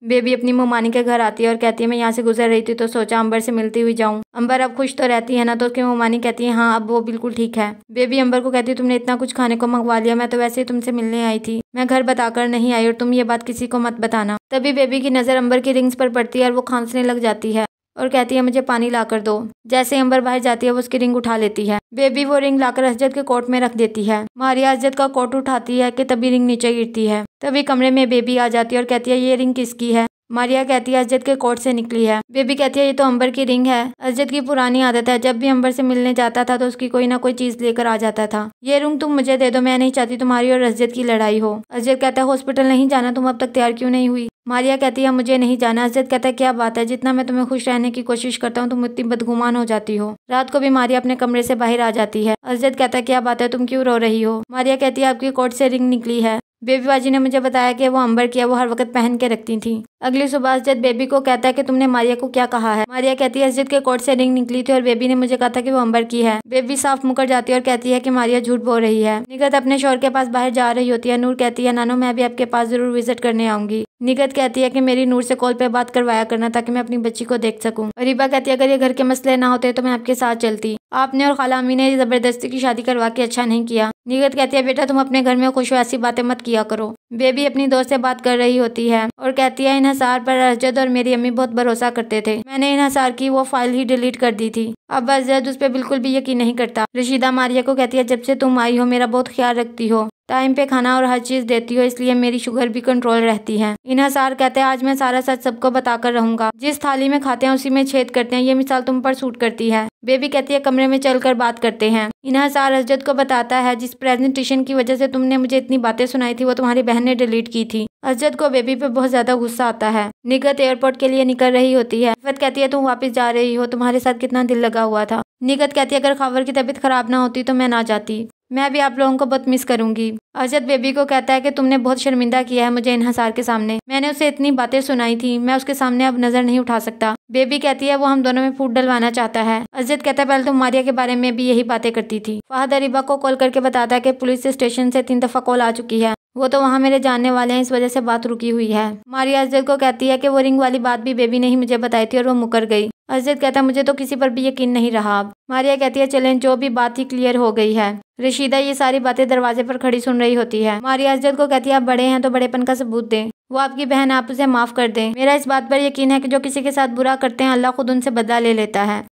Baby अपनी मोमानी के घर आती है और कहती है मैं यहाँ से गुजर रही थी तो सोचा अंबर से मिलती हुई जाऊँ। अंबर अब खुश तो रहती है ना, तो उसकी मोमानी कहती है हाँ अब वो बिल्कुल ठीक है। बेबी अंबर को कहती है तुमने इतना कुछ खाने को मंगवा लिया, मैं तो वैसे ही तुमसे मिलने आई थी, मैं घर बताकर नहीं आई और तुम ये बात किसी को मत बताना। तभी बेबी की नज़र अंबर की रिंग्स पर पड़ती है और वो खांसने लग जाती है और कहती है मुझे पानी ला कर दो। जैसे अंबर बाहर जाती है वो उसकी रिंग उठा लेती है। बेबी वो रिंग लाकर असजद के कोट में रख देती है। मारिया असजद का कोट उठाती है कि तभी रिंग नीचे गिरती है। तभी कमरे में बेबी आ जाती है और कहती है ये रिंग किसकी है। मारिया कहती है असजद के कोट से निकली है। बेबी कहती है ये तो अंबर की रिंग है। असजद की पुरानी आदत है, जब भी अंबर से मिलने जाता था तो उसकी कोई ना कोई चीज लेकर आ जाता था। ये रिंग तुम मुझे दे दो, मैं नहीं चाहती तुम्हारी और असजद की लड़ाई हो। असजद कहता है हॉस्पिटल नहीं जाना, तुम अब तक तैयार क्यों नहीं हुई। मारिया कहती है मुझे नहीं जाना। असजद कहता है क्या बात है, जितना मैं तुम्हें खुश रहने की कोशिश करता हूँ तुम इतनी बदगुमान हो जाती हो। रात को भी मारिया अपने कमरे से बाहर आ जाती है। असजद कहता है क्या बात है, तुम क्यों रो रही हो। मारिया कहती है आपकी कोट से रिंग निकली है, बेबी बाजी ने मुझे बताया कि वो अंबर की है, वो हर वक्त पहन के रखती थी। अगली सुबह असजद बेबी को कहता है कि तुमने मारिया को क्या कहा है। मारिया कहती है असजद के कोट से रिंग निकली थी और बेबी ने मुझे कहा था कि वो अंबर की है। बेबी साफ मुकर जाती है और कहती है कि मारिया झूठ बोल रही है। निगत अपने शौहर के पास बाहर जा रही होती है। नूर कहती है नानो मैं भी आपके पास जरूर विजिट करने आऊंगी। निगत कहती है कि मेरी नूर से कॉल पे बात करवाया करना ताकि मैं अपनी बच्ची को देख सकूं। रिबा कहती है अगर ये घर के मसले ना होते तो मैं आपके साथ चलती, आपने और खाला अम्मी ने जबरदस्ती की शादी करवा के अच्छा नहीं किया। निगत कहती है बेटा तुम अपने घर में खुश हो, ऐसी बातें मत किया करो। बेबी अपनी दोस्त से बात कर रही होती है और कहती है इन्हिसार पर असजद और मेरी अम्मी बहुत भरोसा करते थे, मैंने इन्हिसार की वो फाइल ही डिलीट कर दी थी। अब असजद उस पर बिल्कुल भी यकीन नहीं करता। रशीदा मारिया को कहती है जब से तुम आई हो मेरा बहुत ख्याल रखती हो, टाइम पे खाना और हर चीज देती हो, इसलिए मेरी शुगर भी कंट्रोल रहती है। इन्हिसार कहते हैं आज मैं सारा सच सबको बताकर रहूंगा, जिस थाली में खाते हैं उसी में छेद करते हैं, ये मिसाल तुम पर सूट करती है। बेबी कहती है कमरे में चलकर बात करते हैं। इन्हिसार असजद को बताता है जिस प्रेजेंटेशन की वजह से तुमने मुझे इतनी बातें सुनाई थी वो तुम्हारी बहन ने डिलीट की थी। असजद को बेबी पे बहुत ज्यादा गुस्सा आता है। निगत एयरपोर्ट के लिए निकल रही होती है। इफ़त कहती है तुम वापस जा रही हो, तुम्हारे साथ कितना दिल लगा हुआ था। निगत कहती है अगर खावर की तबीयत खराब ना होती तो मैं ना जाती, मैं भी आप लोगों को बहुत मिस करूंगी। असजद बेबी को कहता है कि तुमने बहुत शर्मिंदा किया है मुझे इन्हिसार के सामने, मैंने उसे इतनी बातें सुनाई थी, मैं उसके सामने अब नजर नहीं उठा सकता। बेबी कहती है वो हम दोनों में फूट डलवाना चाहता है। असजद कहता है पहले तुम मारिया के बारे में भी यही बातें करती थी। फहद रिबा को कॉल करके बताता है कि पुलिस स्टेशन से 3 दफा कॉल आ चुकी है, वो तो वहाँ मेरे जानने वाले हैं, इस वजह से बात रुकी हुई है। मारिया असजद को कहती है कि वो रिंग वाली बात भी बेबी ने ही मुझे बताई थी और वो मुकर गई। असजद कहता है मुझे तो किसी पर भी यकीन नहीं रहा अब। मारिया कहती है चलें जो भी बात ही क्लियर हो गई है। रशीदा ये सारी बातें दरवाजे पर खड़ी सुन रही होती है। मारिया असजद को कहती है आप बड़े हैं तो बड़ेपन का सबूत दें, वो आपकी बहन, आप उसे माफ कर दें। मेरा इस बात पर यकीन है कि जो किसी के साथ बुरा करते हैं अल्लाह खुद उनसे बदला ले लेता है।